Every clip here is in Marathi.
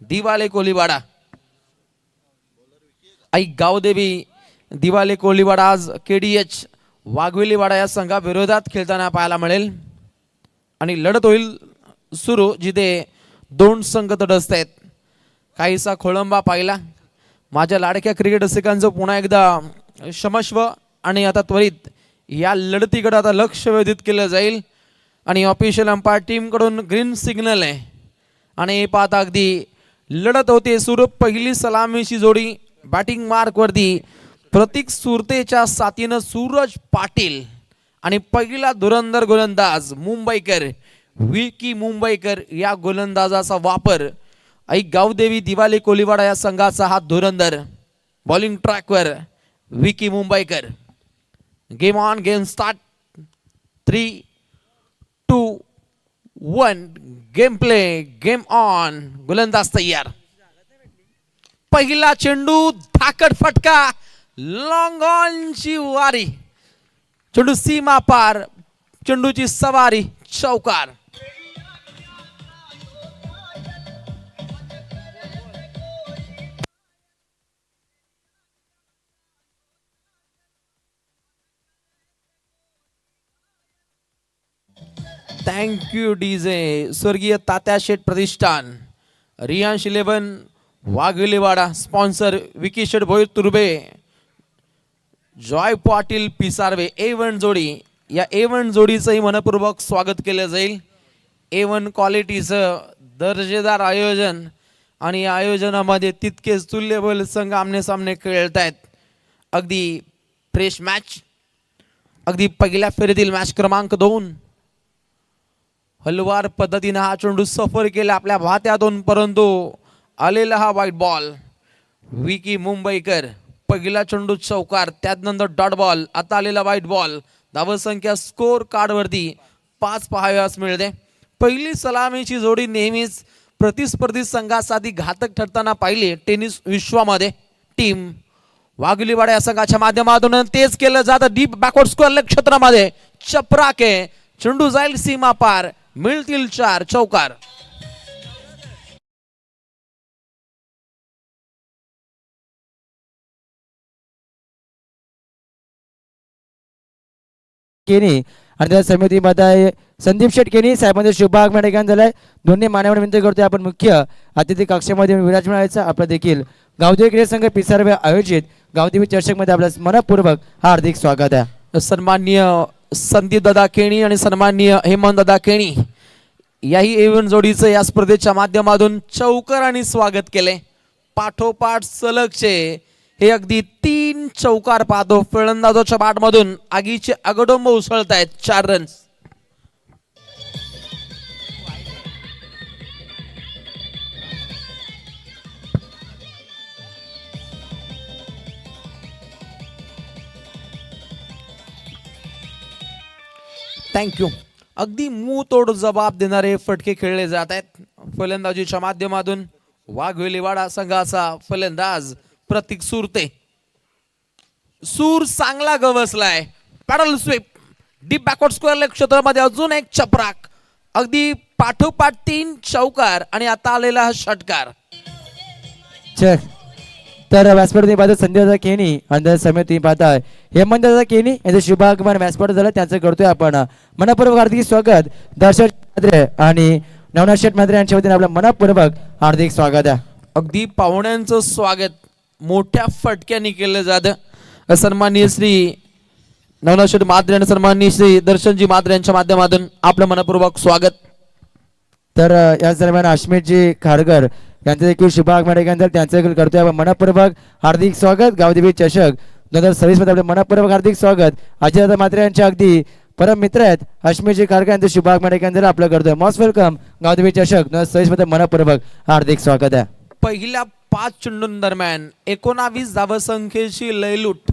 दिवाले कोलीवाडा. आई गावदेवी दिवाले कोलीवाडा आज KDH वाघवेलीवाडा या संघाविरोधात खेळताना पाहायला मिळेल आणि लढत होईल सुरू जिथे दोन संघ तटस्थ आहेत. काहीसा खोळंबा पाहिला. माझ्या लाडक्या क्रिकेट रसिकांचं पुन्हा एकदा क्षमस्व आणि आता त्वरित या लढतीकडे आता लक्ष वेधित केलं जाईल आणि ऑफिशियल अंपायर टीम कडून ग्रीन सिग्नल आहे आणि पाहता अगदी लढत होते सुरू. पहिली सलामीची जोडी बॅटिंग मार्क वरती प्रतीक सुरतेच्या साथीनं सूरज पाटील आणि पहिला धुरंधर गोलंदाज मुंबईकर विकी मुंबईकर या गोलंदाजाचा वापर. आई गावदेवी दिवाले कोलीवाडा या संघाचा हा धुरंधर बॉलिंग ट्रॅकवर Vicky Mumbaikar. Game on game start. 3, 2, 1 game play game on. गोलंदाज तयार. पहिला चेंडू धाकड फटका लॉंग ऑनची वारी. चेंडू सीमा पार. चेंडूची सवारी चौकार. Thank you DJ. स्वर्गीय तात्या शेठ प्रतिष्ठान, रियांश 11 वाघवेलीवाडा, स्पॉन्सर विकी शेठ भोईर तुर्बे, जॉय पाटील पिसारवे. A1 जोडी. या A1 जोडीचंही मनपूर्वक स्वागत केलं जाईल. A1 क्वालिटीचं दर्जेदार आयोजन आणि या आयोजनामध्ये तितकेच तुल्यबल संघ आमने सामने खेळत आहेत. अगदी फ्रेश मॅच. अगदी पहिल्या फेरीतील मॅच क्रमांक 2. हलवार पद्धतीने हा चेंडू सफर केला आपल्या भात्यातून परंतु आलेला हा व्हाईट बॉल. विकी मुंबईकर पहिला चेंडू चौकार. त्यानंतर डॉट बॉल. आता आलेला व्हाईट बॉल. धावसंख्या स्कोर कार्ड वरती 5 पाहाव्यास मिळते. पहिली सलामीची जोडी नेहमीच प्रतिस्पर्धी संघासाठी घातक ठरताना पाहिली टेनिस विश्वामध्ये. टीम वाघवेलीवाडा या संघाच्या माध्यमातून तेच केलं जातं. डीप बॅकवर्ड स्क्वेअर क्षेत्रामध्ये चपराके. चेंडू जाईल सीमा पार. मिळतील 4 चौकार. केनी आणि त्या समितीमध्ये संदीप शेठ केनी साहेबांचे शुभ आगमन ठिकाण झालंय. दोन्ही मान्यवर विनंती करतोय आपण मुख्य अतिथी कक्षामध्ये विराजमान व्हायचं. आपलं देखील गावदेवी क्रीडा संघ पिसारवे आयोजित गावदेवी चषक मध्ये आपलं मनपूर्वक हार्दिक स्वागत आहे. सन्माननीय संदीप दादा केणी आणि सन्माननीय हेमंत दादा केणी याही A1 जोडीचं या स्पर्धेच्या माध्यमातून चौकारांनी स्वागत केले. पाठोपाठ सलगचे हे अगदी 3 चौकार पाहतो. फलंदाजाच्या बॅटमधून आगीचे अगडंब उसळत आहेत. 4 रन्स. थँक्यू. अगदी मुंह तोड जबाब देणारे फटके खेळले जात आहेत. फलंदाजीच्या माध्यमातून वाघवेलीवाडा संघाचा फलंदाज प्रतीक सुरते. सूर चांगला गवसलाय. Paddle sweep. Deep backward square क्षेत्रामध्ये अजून एक चपराक. अगदी पाठोपाठ 3 चौकार आणि आता आलेला हा षटकार. तर व्यासपीठ पाहता संदीप दादा केनी आणि समिती पाहता हेमंत दादा केनी यांचं शुभागमन व्यासपीठ झालं. त्यांचं करतोय आपण मनपूर्वक हार्दिक स्वागत. दर्शक मात्रे आणि नवनाथ शेठ मात्रे यांच्या वतीने आपलं मनपूर्वक हार्दिक स्वागत आहे. अगदी पाहुण्यांचं स्वागत मोठ्या फटक्याने केलं जातं. सन्माननीय श्री नवनाथ शेठ मात्रे आणि सन्माननीय श्री दर्शनजी मात्रे यांच्या माध्यमातून आपलं मनपूर्वक स्वागत. तर याच दरम्यान अश्मितजी खारकर यांचं देखील शुभागमन ठिकाण झालं. त्यांचं देखील करतोय आपण मनपूर्वक हार्दिक स्वागत. गावदेवी चषक 2026 मध्ये आपलं मनपूर्वक हार्दिक स्वागत. अजयदादा मात्रे यांचे अगदी परम मित्र आहेत अश्मितजी खारकर यांचं शुभागमन ठिकाण झालं. आपलं करतोय मोस्ट वेलकम. गावदेवी चषक 2026 मध्ये मनपूर्वक हार्दिक स्वागत आहे. पहिल्या 5 चेंडूंदरम्यान 19 धावसंख्येची लयलूट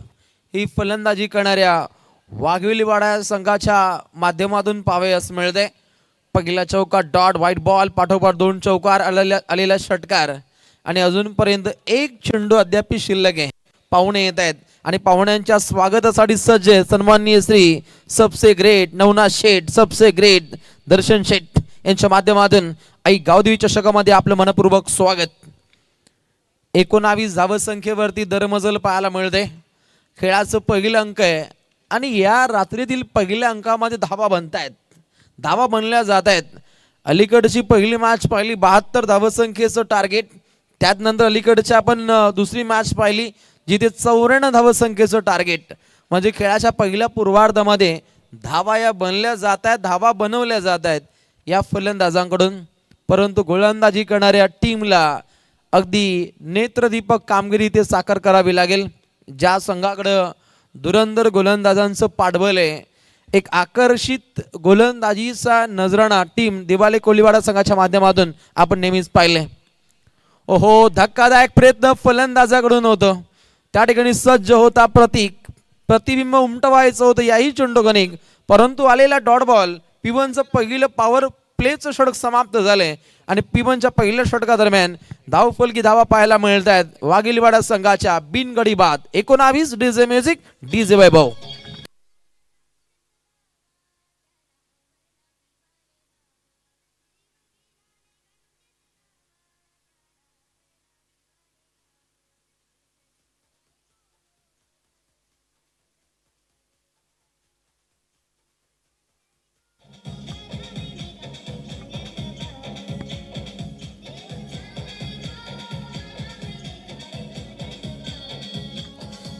ही फलंदाजी करणाऱ्या वाघवेलीवाडा संघाच्या माध्यमातून पाहावयास मिळते. पहिला चौकार डॉट व्हाईट बॉल. पाठोपाठ 2 चौकार. आलेला षटकार आणि अजूनपर्यंत 1 चेंडू अद्याप शिल्लक आहे. पाहुणे येत आहेत आणि पाहुण्यांच्या स्वागतासाठी सज्ज सन्माननीय श्री सबसे ग्रेट नवनाथ शेठ, सबसे ग्रेट दर्शन शेठ यांच्या माध्यमातून आई गावदेवी चषकामध्ये आपलं मनपूर्वक स्वागत. 19 धावसंख्येवरती दरमजल पाहायला मिळते. खेळाचं पहिलं अंक आहे आणि या रात्रीतील पहिल्या अंकामध्ये धावा बनतायत, धावा बनल्या जात आहेत. अलीकडची पहिली मॅच पाहिली 72 धावसंख्येचं टार्गेट, त्यानंतर अलीकडची आपण दुसरी मॅच पाहिली जिथे 94 धावसंख्येचं टार्गेट. म्हणजे खेळाच्या पहिल्या पूर्वार्धामध्ये धावा या बनल्या जात आहेत, धावा बनवल्या जात आहेत या फलंदाजांकडून. परंतु गोलंदाजी करणाऱ्या टीमला अगदी नेत्रदीपक कामगिरी ते साकार करावी लागेल. ज्या संघाकडं धुरंधर गोलंदाजांचं पाठबळ आहे, एक आकर्षित गोलंदाजीचा नजराणा टीम दिवाले कोलीवाडा संघाच्या माध्यमातून आपण नेहमीच पाहिले. ओहो, धक्कादायक प्रयत्न फलंदाजाकडून होतं. त्या ठिकाणी सज्ज होता प्रतिबिंब उमटवायचं होतं याही चेंडूगणिक, परंतु आलेला डॉट बॉल पिवनचं पहिलं पॉवर प्लेचं षटक समाप्त झाले आणि पिवनच्या पहिल्या षटकादरम्यान धावफलकी धावा पाहायला मिळत आहेत वाघिलीवाडा संघाच्या बिनगडी बाद. 19 DJ music, DJ Vaibhav.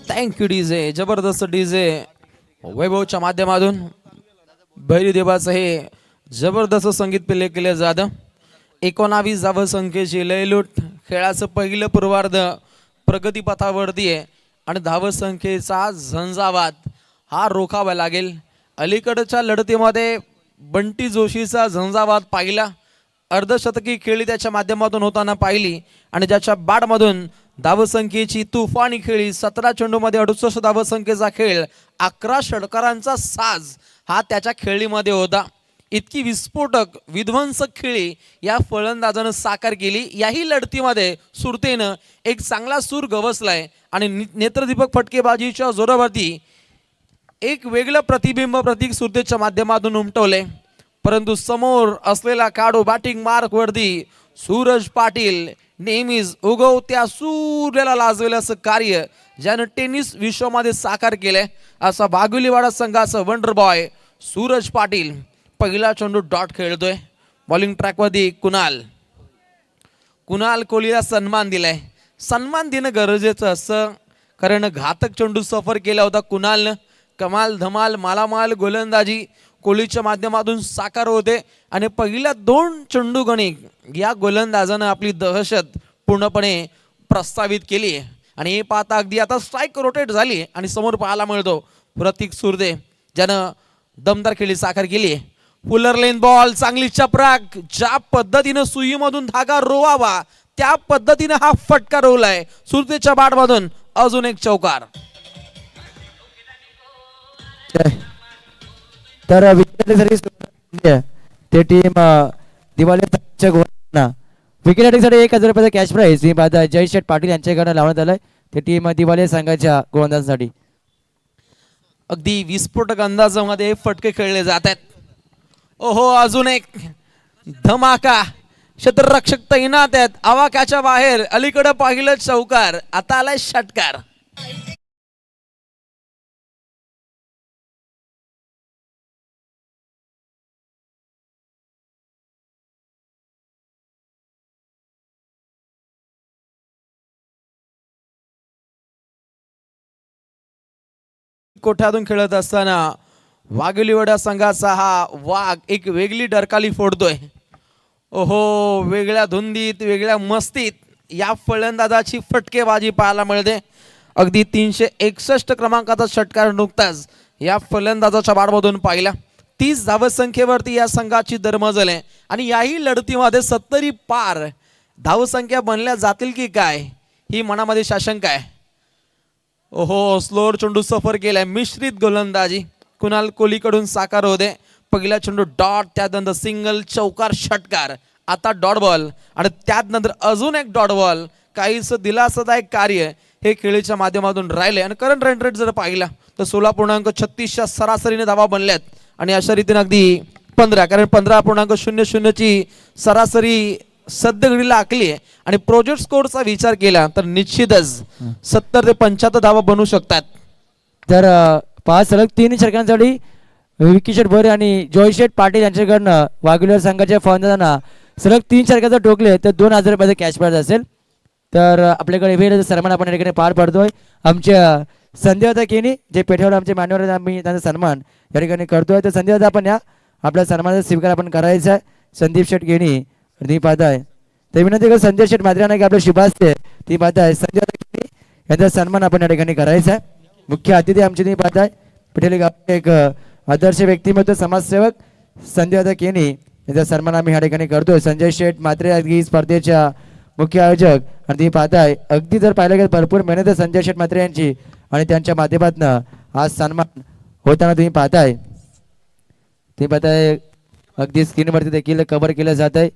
Thank you DJ. जबरदस्त डीजे वैभवच्या माध्यमातून भैरी देवाचं हे जबरदस्त संगीत प्ले केले जातं. 19 धावसंख्येची लयलूट. खेळाचं पहिलं पूर्वार्ध प्रगतीपथावरती आहे आणि धावसंख्येचा झंझावात हा रोखावा लागेल. अलीकडच्या लढतीमध्ये बंटी जोशीचा झंझावात पाहिला, अर्धशतकी खेळी त्याच्या माध्यमातून होताना पाहिली आणि ज्याच्या बॅटमधून धावसंख्येची तुफानी खेळी. 17 चेंडूमध्ये 68 धावसंख्येचा खेळ, 11 षटकारांचा साज हा त्याच्या खेळीमध्ये होता. इतकी विस्फोटक विध्वंसक खेळी या फलंदाजानं साकार केली. याही लढतीमध्ये सुरतेनं एक चांगला सूर गवसलाय आणि नेत्रदीपक फटकेबाजीच्या जोरावरती एक वेगळं प्रतिबिंब प्रतीक सुरतेच्या माध्यमातून उमटवले. परंतु समोर असलेला काढो बॅटिंग मार्क वरती सूरज पाटील नेहमीच उगवत्या सूर्याला लाजवेल असं कार्य ज्यानं टेनिस विश्वामध्ये साकार केलंय. असा वाघिलीवाडा संघाचं वंडर बॉय सूरज पाटील पहिला चेंडू डॉट खेळतोय. बॉलिंग ट्रॅकवरती कुणाल कोहलीला सन्मान दिलाय. सन्मान देणं गरजेचं असं, कारण घातक चेंडू सफर केला होता कुणालनं. कमाल धमाल मालामाल गोलंदाजी कोहलीच्या माध्यमातून साकार होते आणि पहिल्या 2 चेंडू गणिक या गोलंदाजानं आपली दहशत पूर्णपणे प्रस्तावित केली आणि हे पाहता अगदी आता स्ट्राईक रोटेट झाली आणि समोर पाहायला मिळतो प्रतीक सुरते ज्यानं दमदार खेळी साकार केली. फुलर लेन बॉल, चांगली चपराक. ज्या पद्धतीनं सुईमधून धागा रोवावा त्या पद्धतीनं हा फटका रोवलाय सुरतेच्या बॅटमधून. अजून एक चौकार. तर ते टीम दिवाळी विकेट साठी 1000 रुपयाचा कॅश प्राईज ही बाद जय शेठ पाटील यांच्याकडे लावण्यात आलाय. ते टीम दिवाळी संघाच्या गोलंदाजांसाठी अगदी विस्फोटक अंदाजामध्ये फटके खेळले जात आहेत. ओहो, अजून एक धमाका. क्षेत्ररक्षक तैनात आहेत आवाक्याच्या बाहेर. अलीकडे पाहिलं चौकार, आता आलाय षटकार. कोठ्यातून खेळत असताना वाघिलीवाडा संघाचा हा वाघ एक वेगळी डरकाली फोडतोय. ओहो, वेगळ्या धुंदीत वेगळ्या मस्तीत या फलंदाजाची फटकेबाजी पाहायला मिळते. अगदी 361 क्रमांकाचा षटकार नुकताच या फलंदाजाच्या बॅटमधून पाहिला. 30 धावसंख्येवरती या संघाची दरमजल आहे आणि याही लढतीमध्ये 70 पार धावसंख्या बनल्या जातील की काय ही मनामध्ये साशंका आहे. ओहो, स्लोअर चेंडू सफर केलाय. मिश्रित गोलंदाजी कुणाल कोहलीकडून साकार होते. पहिला चेंडू डॉट, त्यानंतर सिंगल, चौकार, षटकार, आता डॉट बॉल आणि त्यानंतर अजून एक डॉट बॉल. काहीच दिलासादायक कार्य हे खेळीच्या माध्यमातून राहिले आणि करंट रन रेट जर पाहिला तर 16.36च्या सरासरीने धावा बनल्यात आणि अशा रीतीने अगदी 15 कारण 15.00 ची सरासरी सध्या घडीला आखली आहे आणि प्रोजेक्ट स्कोरचा विचार केला तर निश्चितच 70 ते 75 धावा बनू शकतात. तर 5 सलग 3 षटकांसाठी विकी शेट भोरे आणि जॉयशेट पाटील यांच्याकडनं वाघुलेवाडा संघाच्या फलंदाजांना सलग 3 षटकांचा टोकले तर 2000 रुपयाचा कॅश प्राइज असेल. तर आपल्याकडे वेळ सन्मान आपण या ठिकाणी पार पडतोय. आमच्या संध्याता केनी जे पेठेवर आमचे मान्यवर आहेत, आम्ही त्यांचा सन्मान या ठिकाणी करतोय. तर संध्याता आपण या आपल्या सन्मानाचा स्वीकार आपण करायचा आहे. संदीप शेट केनी ती पाहत आहे ते विनंती कर संजय शेट मात्र्यांना की आपल्या शुभास्ते ती पाहत आहे संध्याता केनी यांचा सन्मान आपण या ठिकाणी करायचा आहे. मुख्य अतिथी आमची ती पाहत आहे पेठेली गाव एक आदर्श व्यक्तिमत्व समाजसेवक संध्याता केनी यांचा सन्मान आम्ही या ठिकाणी करतोय. संजय शेठ मात्रे अगदी स्पर्धेच्या मुख्य आयोजक आणि ती पाहताय अगदी जर पाहिलं गेलं भरपूर मेहनत आहे संजय शेठ मात्रे यांची आणि त्यांच्या माध्यमातून आज सन्मान होताना तुम्ही पाहताय. ते पाहताय अगदी स्क्रीनवरती देखील कव्हर केलं जात आहे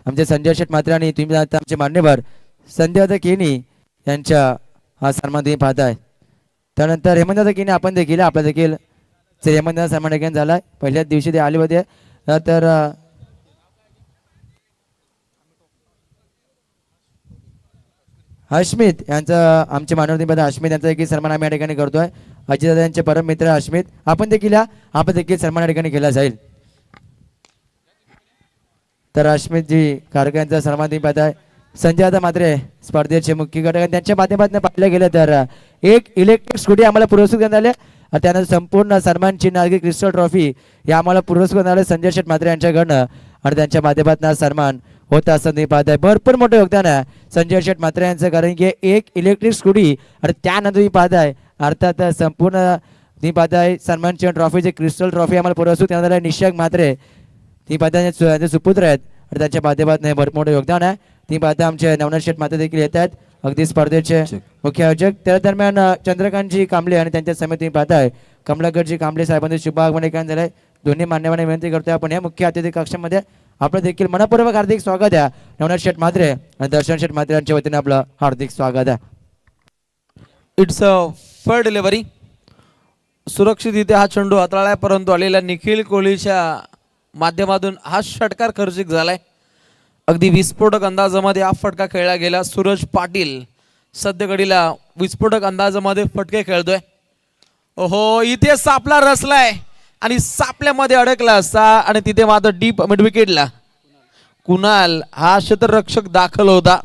आमचे संजय शेठ मात्रे आणि तुम्ही आमचे मान्यवर संध्याता केनी यांच्या हा सन्मान तुम्ही पाहताय. त्यानंतर हेमंतदादा केनी आपण देखील आपला देखील हेमंतदादा सन्मान देखील झालाय. पहिल्याच दिवशी ते आले होते. तर हर्षमित यांचा आमचे मानवते हर्षमित यांचा देखील सन्मान आम्ही या ठिकाणी करतोय. अजितदादा यांचे परम मित्र हर्षमित आपण देखील आपण देखील सन्मान या ठिकाणी केला जाईल. तर हर्षमित जी कारखान्याचा सन्मान तुम्ही पाहताय. संजय मात्रे स्पर्धेचे मुख्य घटक त्यांच्या माध्यमातून पाहिलं गेलं तर एक इलेक्ट्रिक स्कूटी आम्हाला पुरस्कृत करण्यात आले. त्यानंतर संपूर्ण सन्मान चिन्ह क्रिस्टल ट्रॉफी या आम्हाला पुरस्कृत करण्यात आले संजय शेठ मात्रे यांच्याकडनं आणि त्यांच्या माध्यमातून सन्मान होता असं तुम्ही पाहताय. भरपूर मोठं योगदान आहे संजय शेठ मात्रे यांचं कारण की एक इलेक्ट्रिक स्कूटी आणि त्यानंतर तुम्ही पाहताय अर्थात संपूर्ण तुम्ही पाहताय सन्मान चिन्ह ट्रॉफीचे क्रिस्टल ट्रॉफी आम्हाला पुरस्कृत करण्यात आले. निशांक मात्रे ती पाहताय त्यांचे सुपुत्र आहेत आणि त्यांच्या माध्यमातून भरपूर मोठं योगदान आहे. ती पाहता आमचे नवनाथ शेठ मात्रे देखील येत आहेत अगदी स्पर्धेचे मुख्य आयोजक. त्या दरम्यान चंद्रकांतजी कांबळे आणि त्यांच्या समेत तुम्ही पाहताय कमलाकरजी कांबळे साहेबांचे शुभ आगमन झालंय. दोन्ही मान्यवरांना विनंती करतोय आपण या मुख्य अतिथी कक्षामध्ये आपलं देखील मनपूर्वक हार्दिक स्वागत आहे. नवनाथ शेठ मात्रे आणि दर्शन शेठ मात्रे यांच्या वतीने आपलं हार्दिक स्वागत आहे. इट्स अ फळ डिलिव्हरी. सुरक्षितरित्या हा चेंडू हाताळलाय परंतु आलेल्या निखिल कोहलीच्या माध्यमातून हा षटकार खर्चिक झालाय. अगदी विस्फोटक अंदाजामध्ये हा फटका खेळला गेला. सूरज पाटील सध्या घडीला विस्फोटक अंदाजामध्ये फटके खेळतोय. ओहो इथे सापला रसलाय आणि सापल्यामध्ये अडकला असता आणि तिथे मात्र डीप मिड विकेटला कुणाल हा क्षेत्ररक्षक दाखल होता.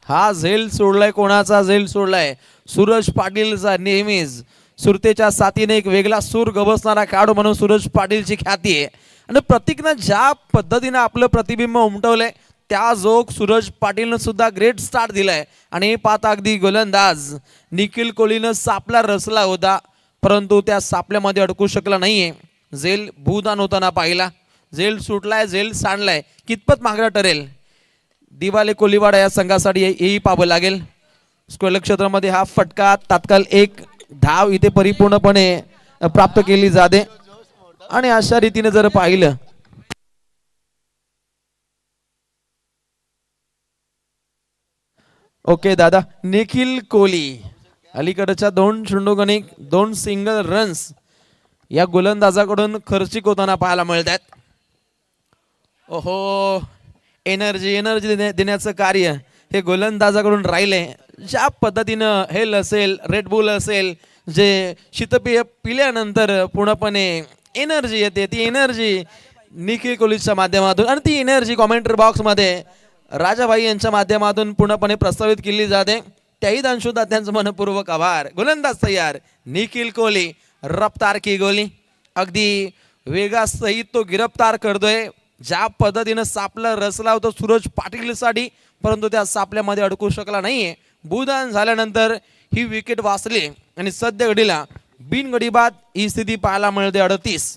हा झेल सोडलाय. कोणाचा झेल सोडलाय? सूरज पाटीलचा. नेहमीच सुरतेच्या साथीने एक वेगळा सूर गवसणारा खेळाडू म्हणून सूरज पाटीलची ख्याती आहे आणि प्रत्येकानं ज्या पद्धतीनं आपलं प्रतिबिंब उमटवलंय त्या जोग सूरज पाटीलनं सुद्धा ग्रेट स्टार्ट दिलाय. आणि पाहता अगदी गोलंदाज निखिल कोहलीनं सापला रचला होता परंतु त्या सापल्यामध्ये अडकू शकला नाहीये. झेल भूदान होताना पाहिला. झेल सुटलाय, झेल सांडलाय. कितपत मागणं ठरेल दिवाले कोलीवाडा या संघासाठी हेही पाहावं लागेल. स्क्वेअर क्षेत्रामध्ये हा फटका तात्काळ एक धाव इथे परिपूर्णपणे प्राप्त केली जाते आणि अशा रीतीने जर पाहिलं ओके दादा निखिल कोहली अलीकडच्या 2 चेंडूगणिक 2 सिंगल रन्स या गोलंदाजाकडून खर्चिक होताना पाहायला मिळत आहेत. ओहो एनर्जी देण्याचं कार्य हे गोलंदाजाकडून राहिले. ज्या पद्धतीनं हेल असेल रेड बुल असेल जे शीतपेय पिल्यानंतर पूर्णपणे एनर्जी येते ती एनर्जी निखिल कोहलीच्या माध्यमातून आणि ती एनर्जी कॉमेंट्री बॉक्समध्ये राजाभाई यांच्या माध्यमातून पूर्णपणे प्रस्तावित केली जाते. त्याही दानशुद्धा त्यांचं मनपूर्वक आभार. गोलंदाज तयार निखिल कोहली. रफ्तार की गोली अगदी वेगासहित तो गिरफ्तार करतोय. ज्या पद्धतीनं सापला रचला होता सूरज पाटीलसाठी परंतु त्या सापल्यामध्ये अडकू शकला नाहीये. भूदान झाल्यानंतर ही विकेट वाचली आणि सध्या घडीला बिनगडीबाद ही स्थिती पाहायला मिळते 38.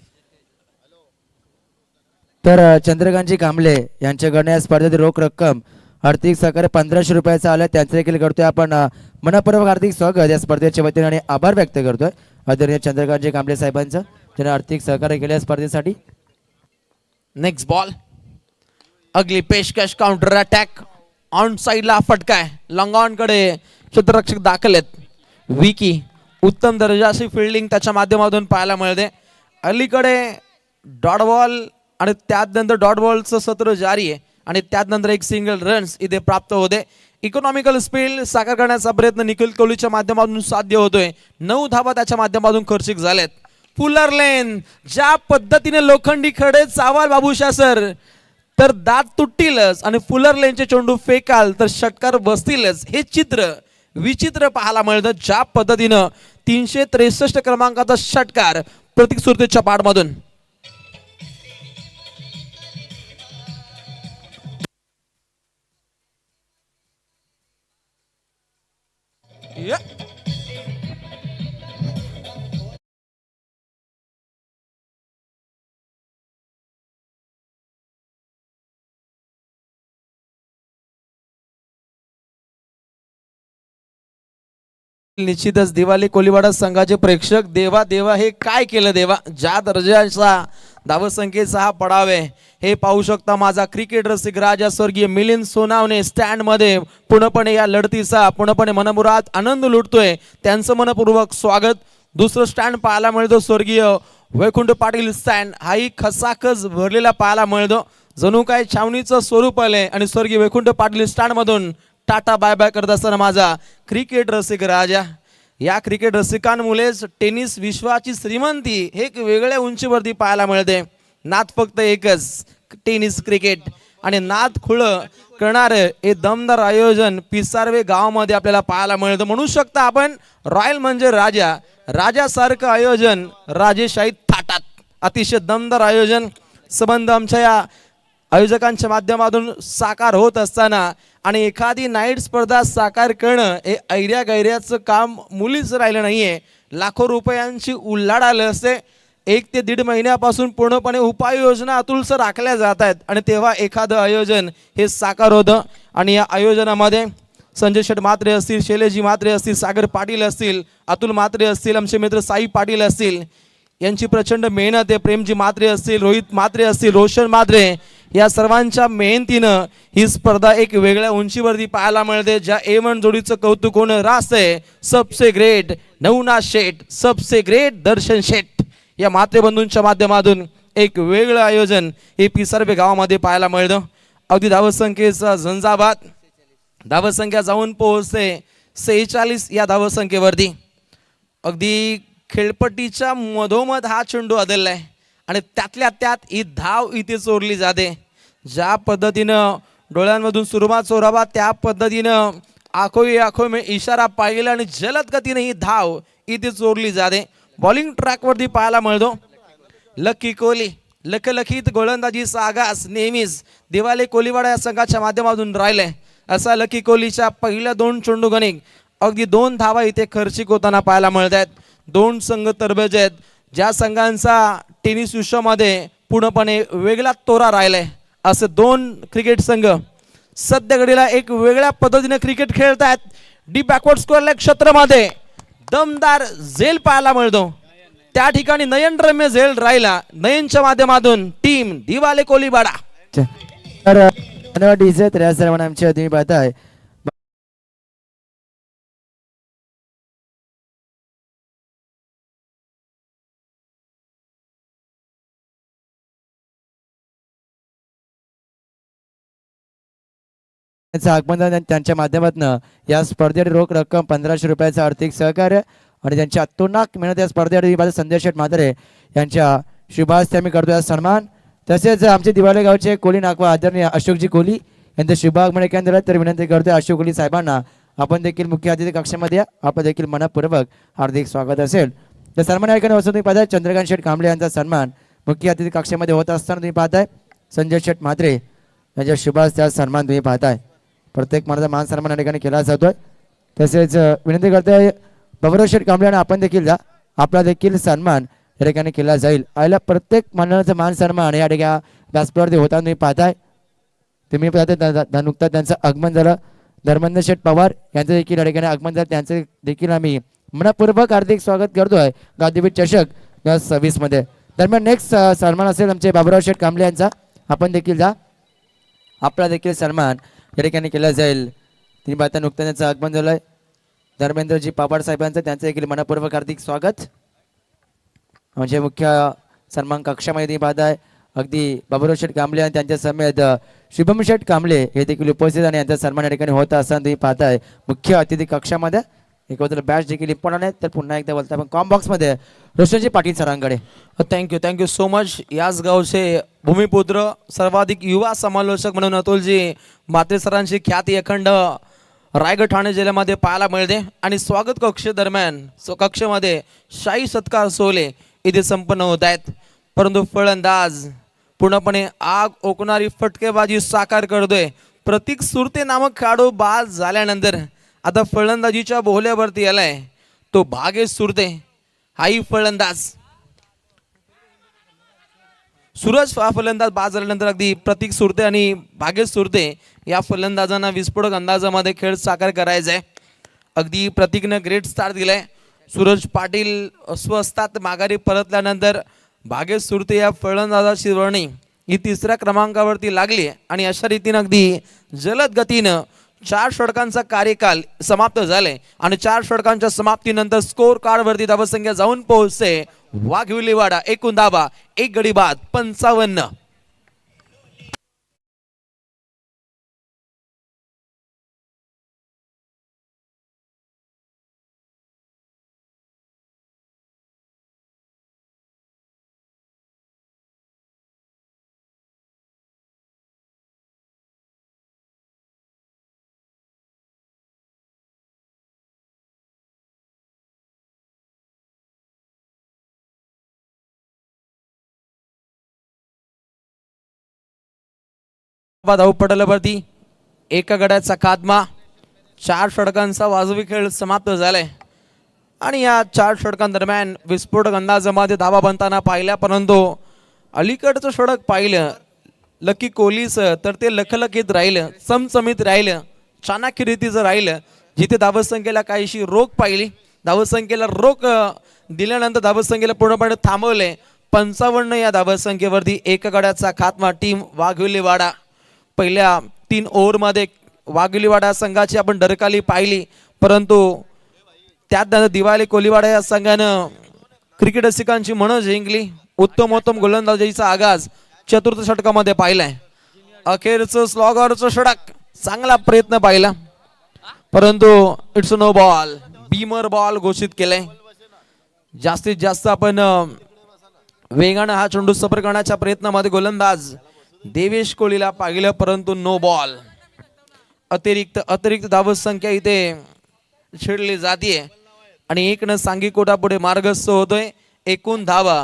तर चंद्रकांतजी कांबळे यांच्याकडे या स्पर्धेत रोख रक्कम आर्थिक सहकार्य 1500 रुपयाचा आलं. त्यांचं देखील करतोय आपण मनपूर्वक हार्दिक स्वागत या स्पर्धेच्या वतीने आणि आभार व्यक्त करतोय आदरणीय चंद्रकांतजी कांबळे साहेबांचं ज्यांनी आर्थिक सहकार्य केले या स्पर्धेसाठी. नेक्स्ट बॉल अगली पेशकश काउंटर अटॅक ऑन साइडला फटका आहे. लॉंग ऑन कडे क्षेत्ररक्षक दाखल आहेत. विकी उत्तम दर्जाची फिल्डिंग त्याच्या माध्यमातून पाहायला मिळते. अलीकडे डॉट बॉल आणि त्यानंतर डॉट बॉलचं सत्र जारी आहे आणि त्यानंतर एक सिंगल रन्स इथे प्राप्त होते. इकॉनॉमिकल स्पीड साकार करण्याचा प्रयत्न निखिल कोहलीच्या माध्यमातून साध्य होतोय. 9 धावा त्याच्या माध्यमातून खर्चिक झालेत. फुलर लेन ज्या पद्धतीने लोखंडी खडे चावाल बाबूशा सर तर दात तुटतीलच आणि फुलर लेनचे चेंडू फेकाल तर षटकार बसतीलच. हे चित्र विचित्र पाहायला मिळतं. ज्या पद्धतीनं 363 क्रमांकाचा षटकार प्रतीक सुरतेच्या पाठमधून निश्चितच दिवाळी कोलीवाडा संघाचे प्रेक्षक देवा देवा हे काय केलं देवा. ज्या दर्जाचा धावसंख्येचा हा पडाव आहे हे पाहू शकता. माझा क्रिकेट रसिक राजा स्वर्गीय मिलिंद सोनावणे स्टँड मध्ये पूर्णपणे या लढतीचा पूर्णपणे मनमुराद आनंद लुटतोय. त्यांचं मनपूर्वक स्वागत. दुसरं स्टँड पाहायला मिळतो स्वर्गीय वैकुंठ पाटील स्टँड. हाही खसाखस भरलेला पाहायला मिळतो. जणू काय छावणीचं स्वरूप आलंय आणि स्वर्गीय वैकुंठ पाटील स्टँड मधून टाटा बाय बाय करत असताना माझा क्रिकेट रसिक राजा. या क्रिकेट रसिकांमुळेच टेनिस विश्वाची श्रीमंती हे एक वेगळ्या उंचीवरती पाहायला मिळते. नाद फक्त एकच टेनिस क्रिकेट आणि नाद खुळ करणारे हे दमदार आयोजन पिसारवे गावामध्ये आपल्याला पाहायला मिळतं. म्हणू शकता आपण रॉयल म्हणजे राजा. राजासारखं आयोजन राजेशाही थाटात. अतिशय दमदार आयोजन संबंध आमच्या या आयोजकांच्या माध्यमातून साकार होत असताना आणि एखादी नाईट स्पर्धा साकार करणं हे ऐर्या गैर्याचं काम मुलीच राहिलं नाहीये. लाखो रुपयांची उलाढाल असते. 1 ते 1.5 महिन्यापासून पूर्णपणे उपाययोजना अतुलसर राखल्या जात आहेत आणि तेव्हा एखादं आयोजन हे साकार होतं. आणि या आयोजनामध्ये संजय शेठ म्हात्रे असतील, शैलेजी म्हात्रे असतील, सागर पाटील असतील, अतुल म्हात्रे असतील, आमचे मित्र साई पाटील असतील, यांची प्रचंड मेहनत आहे. प्रेमजी म्हात्रे असतील, रोहित म्हात्रे असतील, रोशन म्हात्रे या सर्वांच्या मेहनतीनं ही स्पर्धा एक वेगळ्या उंचीवरती पाहायला मिळते. ज्या A1 जोडीचं कौतुक होणं रास्त आहे. सबसे ग्रेट नवनाथ शेठ, सबसे ग्रेट दर्शन शेठ या म्हात्रे बंधूंच्या माध्यमातून एक वेगळं आयोजन हे पिसारवे गावामध्ये पाहायला मिळतं. अगदी धावसंख्येचा झंझावात. धावसंख्या जाऊन पोहोचते 46 या धावसंख्येवरती. अगदी खेळपट्टीच्या मधोमध हा चेंडू आदळलाय आणि त्यातल्या त्यात ही धाव इथे चोरली जाते. ज्या पद्धतीनं डोळ्यांमधून सुरमा चोरावा त्या पद्धतीनं आखो में इशारा पाहिला आणि जलद गतीने ही धाव इथे चोरली जाते. बॉलिंग ट्रॅकवरती पाहायला मिळतो लकी कोहली. लखलखीत गोलंदाजीचा आगास नेहमीच दिवाले कोलीवाडा या संघाच्या माध्यमातून राहिलाय. असा लकी कोहलीच्या पहिल्या 2 चेंडू गणिक अगदी 2 धावा इथे खर्चिक होताना पाहायला मिळत आहेत. 2 संघ तरबेज आहेत. ज्या संघांचा टेनिस विश्वामध्ये पूर्णपणे वेगळा तोरा राहिलाय असे 2 क्रिकेट संघ सध्या घडीला एक वेगळ्या पद्धतीने क्रिकेट खेळत आहेत. डी बॅकवर्ड स्कोअर क्षेत्रामध्ये दमदार झेल पाहायला मिळतो. त्या ठिकाणी नयनरम्य झेल राहिला. नयनच्या माध्यमातून टीम दिवाले कोलीवाडा. तर धन्यवाद डीजे. तर या सर्वांना आमच्या तुम्ही पाहताय आगमन त्यांच्या माध्यमातून या स्पर्धेसाठी रोख रक्कम 1500 रुपयाचं आर्थिक सहकार्य आणि त्यांच्या अतोनाक मेहनत या स्पर्धेसाठी संजय शेठ म्हात्रे यांच्या शुभास्ते आम्ही करतो या सन्मान. तसेच आमचे दिवाळे गावचे कोली नाकवा आदरणीय अशोकजी कोली यांचं शुभागमन केंद्र. तर विनंती करतोय अशोक कोली साहेबांना आपण देखील मुख्य अतिथी कक्षामध्ये या. आपण देखील मनपूर्वक हार्दिक स्वागत असेल. तर सन्मान ऐकून वसून तुम्ही पाहताय चंद्रकांत शेठ कांबळे यांचा सन्मान मुख्य अतिथी कक्षामध्ये होत असताना तुम्ही पाहताय संजय शेठ म्हात्रे यांच्या शुभास्ते सन्मान तुम्ही पाहताय. प्रत्येक मनाचा मान सन्मान या ठिकाणी केला जातोय. तसेच विनंती करतोय बबराव शेठ कांबळे आणि आपण देखील जा. आपला देखील सन्मान या ठिकाणी केला जाईल. आयला प्रत्येक माननाचा मान सन्मान या ठिकाणी व्यासपीठावरती होताना तुम्ही पाहताय. तुम्ही पाहताय नुकताच त्यांचं आगमन झालं. धर्मेंद्र शेठ पवार यांचं देखील या ठिकाणी आगमन झालं. त्यांचं देखील आम्ही मनपूर्वक हार्दिक स्वागत करतोय गादीबीट चषक 2026 मध्ये. दरम्यान नेक्स्ट सन्मान असेल आमचे बाबूराव शेठ कांबळे यांचा. आपण देखील जा. आपला देखील सन्मान या ठिकाणी केला जाईल. तुम्ही पाहता नुकताच त्यांचं आगमन झालंय. धर्मेंद्रजी पवार साहेबांचं त्यांचं देखील मनपूर्वक हार्दिक स्वागत. म्हणजे मुख्य सन्मान कक्षामध्ये तुम्ही पाहताय अगदी बाबुराव शेठ कांबळे आणि त्यांच्या समेत शुभम शेठ कांबळे हे देखील उपस्थित आणि यांचा सन्मान या ठिकाणी होत असताना तुम्ही पाहताय मुख्य अतिथी कक्षामध्ये एक बाजूला बॅच देखील इम्पॉर्टंट आहे. तर पुन्हा एकदा बोलता आपण कॉम बॉक्समध्ये रोशनजी पाटील सरांकडे. Thank you so much. याच गावचे भूमिपुत्र सर्वाधिक युवा समालोचक म्हणून अतुलजी म्हात्रे सरांची ख्याती अखंड रायगड ठाणे जिल्ह्यामध्ये पाहायला मिळते आणि स्वागत कक्ष दरम्यान कक्षामध्ये शाही सत्कार सोहळे इथे संपन्न होत आहेत. परंतु फलंदाज पूर्णपणे आग ओकणारी फटकेबाजी साकार करतोय. प्रतीक सुरते नामक खेळाडू बाद झाल्यानंतर आता फलंदाजीच्या बोहल्यावरती आलाय तो भागेश सुरते. हाही फलंदाज सूरज हा फलंदाज बाद झाल्यानंतर अगदी प्रतीक सुरते आणि भागेश सुरते या फलंदाजांना विस्फोटक अंदाजामध्ये खेळ साकार करायचा आहे. अगदी प्रतीकनं ग्रेट स्टार्ट दिलाय. सूरज पाटील स्वस्तात माघारी परतल्यानंतर भागेश सुरते या फलंदाजाची वर्णी ही तिसऱ्या क्रमांकावरती लागली आणि अशा रीतीनं अगदी जलद गतीनं 4 षटकांचा कार्यकाल समाप्त झाले आणि 4 षटकांच्या समाप्तीनंतर स्कोर कार्ड वरती धावसंख्या जाऊन पोहोचते वाघविलीवाडा एकूण धावा 1 गडी बाद 55. धावपटलावरती एका गड्याचा खात्मा 4 षटकांचा वाजवी खेळ समाप्त झालाय आणि या 4 षटकांदरम्यान विस्फोटक अंदाजामध्ये धावा बनताना पाहिल्या. परंतु अलीकडचं षटक पाहिलं लकी कोहलीचं तर ते लखलखीत राहिलं, चमचमीत राहिलं, चाणक्य रीतीचं राहिलं. जिथे धावसंख्येला काहीशी रोख पाहिली, धावसंख्येला रोख दिल्यानंतर धावसंख्येला पूर्णपणे थांबवले. 55 या धावसंख्येवरती एका गड्याचा खात्मा टीम वाघविलीवाडा. पहिल्या 3 ओव्हरमध्ये वाघविलीवाडा संघाची आपण डरकाली पाहिली, परंतु त्यात दिवाले कोलीवाडा या संघानं क्रिकेट रसिकांची मन जिंकली. उत्तमोत्तम गोलंदाजीचा आगाज चतुर्थ षटकामध्ये पाहिलाय. अखेरचं स्लॉगरचं षटक चांगला प्रयत्न पाहिला, परंतु it's no ball, beamer ball घोषित केलाय. जास्तीत जास्त आपण वेगानं हा चेंडू सफर करण्याच्या प्रयत्नामध्ये गोलंदाज देवेश कोहलीला पाहिलं, परंतु नो बॉल. अतिरिक्त धावसंख्या इथे छेडली जाते आणि 1 सांगी कोटा पुढे मार्गस्थ होतोय. एकूण धावा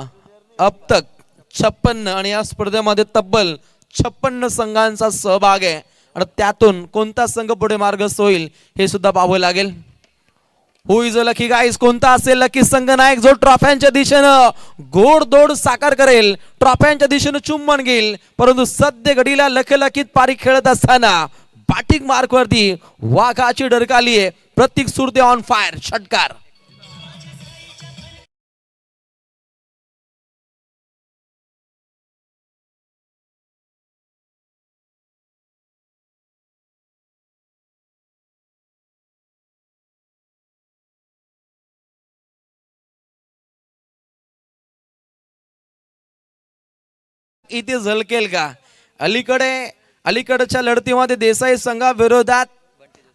अब तक 56 आणि या स्पर्धेमध्ये तब्बल 56 संघांचा सहभाग आहे आणि त्यातून कोणता संघ पुढे मार्गस्थ होईल हे सुद्धा पाहावं लागेल. हु इज अ लकी गाईज, कोणता असेल लकी संघ नायक जो ट्रॉफ्यांच्या दिशेनं घोडदौड साकार करेल, ट्रॉफ्यांच्या दिशेनं चुंबन घेईल. परंतु सद्य घडीला लखलखीत पारी खेळत असताना बॅटिंग मार्क वरती वाघाची डरकाली आहे. प्रतीक सुरते ऑन फायर, षटकार. इथे झलकेल का? अलीकडच्या लढतीमध्ये देसाई संघाविरोधात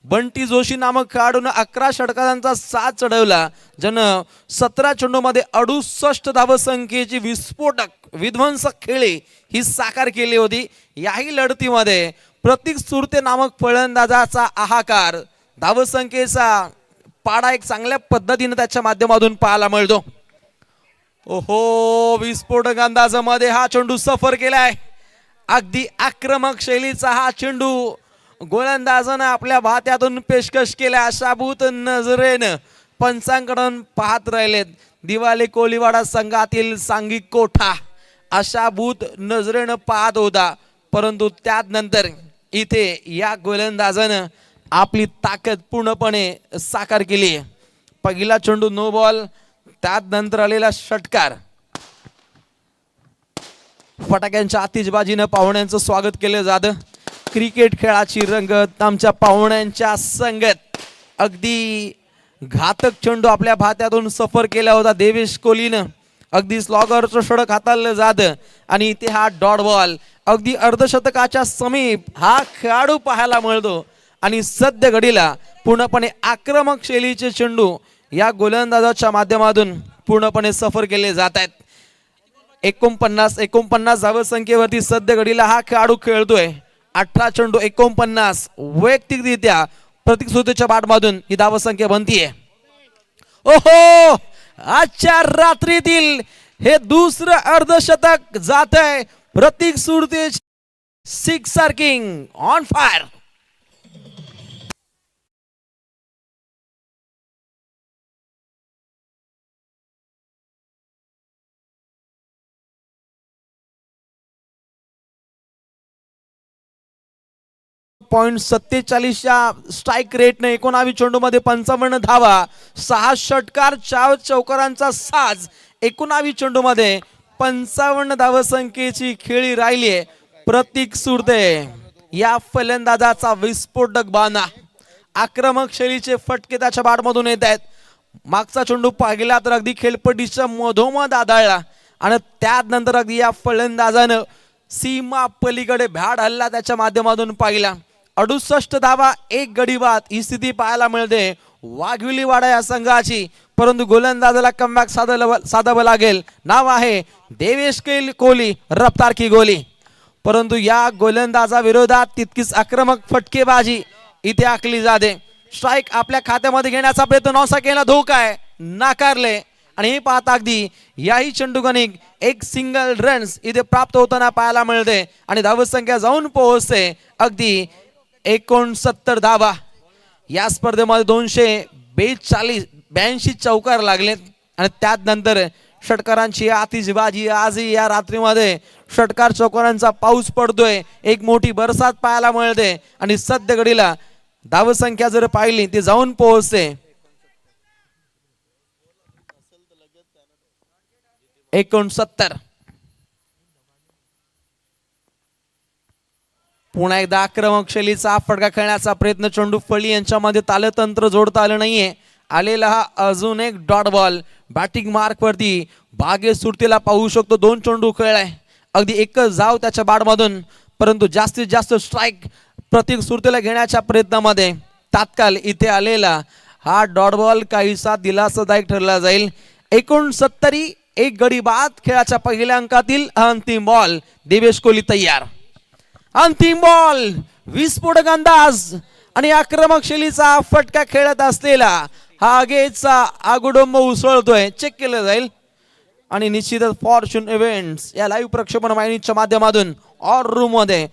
बंटी जोशी नामक खेळाडून 11 षटकांचा साथ चढवला, ज्यानं 17 चेंडूमध्ये 68 धावसंख्येची विस्फोटक विध्वंसक खेळी ही साकार केली होती. याही लढतीमध्ये प्रतीक सुरते नामक फलंदाजाचा हाहाकार, धावसंख्येचा पाडा एक चांगल्या पद्धतीने त्याच्या माध्यमातून पाहायला मिळतो. ओहो, विस्फोटक अंदाजामध्ये हा चेंडू सफर केलाय. अगदी आक्रमक शैलीचा हा चेंडू गोलंदाजानं आपल्या भात्यातून पेशकश केल्या. आशाभूत नजरेनं पंचांकडून पाहत राहिलेत दिवाले कोलीवाडा संघातील सांघिक कोठा. आशाभूत नजरेनं पाहत होता, परंतु त्यानंतर इथे या गोलंदाजानं आपली ताकद पूर्णपणे साकार केली. पहिला चेंडू नो बॉल, त्यानंतर आलेला षटकार. फटाक्यांच्या आतिषबाजीनं पाहुण्यांचं स्वागत केलं जातं. क्रिकेट खेळाची रंगत आमच्या पाहुण्यांच्या संगत. अगदी घातक चेंडू आपल्या भात्यातून सफर केला होता देवेश कोहलीनं अगदी स्लॉगरचं षटक हाताळलं जातं आणि इथे हा डॉट बॉल अगदी अर्धशतकाच्या समीप हा खेळाडू पाहायला मिळतो आणि सद्य घडीला पूर्णपणे आक्रमक शैलीचे चेंडू या गोलंदाजाच्या माध्यमातून पूर्णपणे सफर केले जात आहेत. 49 धावसंख्येवरती सद्य घडीला हा खेळाडू खेळतोय. 18 चेंडू 49 वैयक्तिकरित्या प्रतिस्पर्धीच्या बाटमधून ही धावसंख्या बनतीये. ओहो, आजच्या रात्रीतील हे दुसरं अर्धशतक जात आहे. Pratik Surte sixer king on fire. .47 strike रेटने 19 चेंडूमध्ये 55 धावा, 6 षटकार, 4 चौकारांचा साज. 19 चेंडूमध्ये 55 धावसंख्येची खेळी राहिलीये. प्रतीक सुरते या फलंदाजाचा विस्फोटक बाणा. आक्रमक शैलीचे फटके त्याच्या बाटमधून येत आहेत. मागचा चेंडू पाहिला तर अगदी खेळपट्टीच्या मधोमध आदळला आणि त्यानंतर अगदी या फलंदाजानं सीमा पलीकडे भ्याड हल्ला त्याच्या माध्यमातून पाहिला. 68 धावा 1 गडी बाद ही स्थिती पाहायला मिळते वाघविलीवाडा या संघाची. परंतु गोलंदाजाला कमबॅक साधावं लागेल. नाव आहे देवेश कोहली, रफ्तार की गोली. परंतु या गोलंदाजा विरोधात तितकीच आक्रमक फटकेबाजी इथे आखली जाते. स्ट्राईक आपल्या खात्यामध्ये घेण्याचा प्रयत्न नौसा केला, धोका आहे, नाकारले. आणि हे पाहता अगदी याही चेंडूगणिक एक सिंगल रन्स इथे प्राप्त होताना पाहायला मिळते आणि धावसंख्या जाऊन पोहोचते अगदी 69 धावा. या स्पर्धेमध्ये 282 चौकार लागलेत आणि त्यानंतर षटकारांची आतिषबाजी. आजही या रात्रीमध्ये षटकार चौकारांचा पाऊस पडतोय. एक मोठी बरसात पाहायला मिळते आणि सद्य घडीला धावसंख्या जर पाहिली ती जाऊन पोहोचते 69. पुन्हा एकदा आक्रमक शैलीचा फटका खेळण्याचा प्रयत्न. चेंडू फळी यांच्यामध्ये तालतंत्र जोडता आलं नाहीये. आलेला हा अजून एक डॉट बॉल बॅटिंग मार्क वरती भागे सुरतीला पाहू शकतो. 2 चेंडू खेळलाय, अगदी एकच जाव त्याच्या बॅटमधून. परंतु जास्तीत जास्त स्ट्राईक प्रतीक सुरतीला घेण्याच्या प्रयत्नामध्ये तात्काळ इथे आलेला हा डॉट बॉल काहीसा दिलासादायक ठरला जाईल. 69 1 गडी बाद खेळाच्या पहिल्या अंकातील अंतिम बॉल. देवेश कोहली तयार. अंतिम बॉल, विस्फोटक अंदाज आणि आक्रमक शैलीचा फटका खेळत असलेला हा आगेचा आगुडंब उसळतोय. चेक केलं जाईल आणि निश्चितच फॉर्च्यून इव्हेंट्स या लाईव्ह प्रक्षेपण वाहिनीच्या माध्यमातून ऑर रूम मध्ये